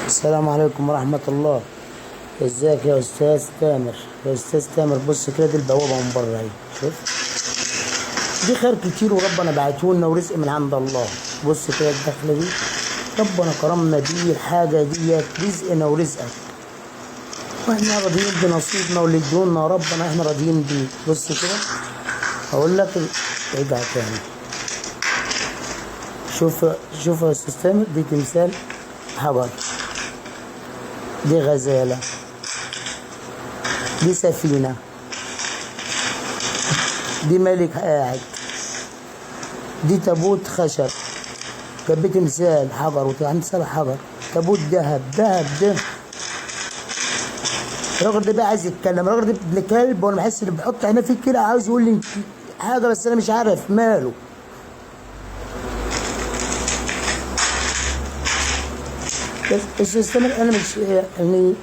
السلام عليكم ورحمة الله. ازيك يا استاذ تامر؟ يا استاذ تامر بص كده، دي البوابة من بره اهي، شوف دي خير كتير وربنا بعتهولنا ورزق من عند الله. بص كده الدخلة دي ربنا كرمنا بيه، الحاجة ديت رزقنا ورزقك، واحنا راضيين بنصيبنا واللي ادولنا ربنا احنا راضيين بيه. بص كده هقول لك ارجع تاني، شوف يا استاذ تامر، دي تمثال حجر، دي غزالة، دي سفينة، دي ملك قاعد، دي تابوت خشب، جنب تمثال حجر وتمثال حجر، تابوت ذهب. ذهب ده الراجل ده بقى عايز يتكلم، الراجل ده ابن كلب، وانا بحس انه بيحط عينيه فيك كده عاوز يقول لي حاجه، بس انا مش عارف ماله. بس استمر، انا مش يعني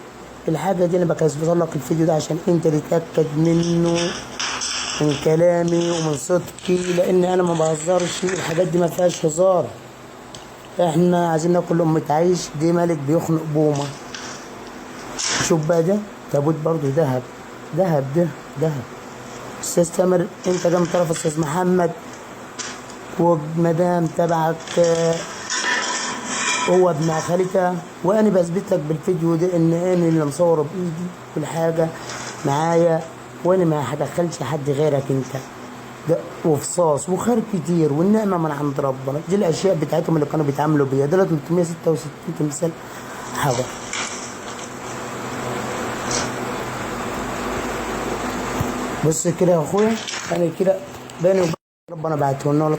الحاجه دي انا بكسبت لك الفيديو ده عشان انت تتاكد منه، من كلامي ومن صدقي، لان انا ما بهزرش، الحاجات دي ما فيهاش هزار. احنا عايزين ناكل لقمة عيش، دي ملك بيخنق بومه. شوف بقى ده تابوت برضه ذهب، ذهب ده ذهب. استاذ تامر انت جاي من طرف استاذ محمد ومدام تبعك هو ابن خالتها، وانا بثبت لك بالفيديو ده ان انا اللي مصوره بايدي كل حاجه معايا، وانا ما هدخلش حد غيرك انت. ده وفصاص وخير كتير والنعمه من عند ربنا. دي الاشياء بتاعتهم اللي كانوا بيتعاملوا بيها. ده 366 تمثال حجر. بص كده يا اخويا، انا كده بيني وبين ربنا بعته لنا، ولا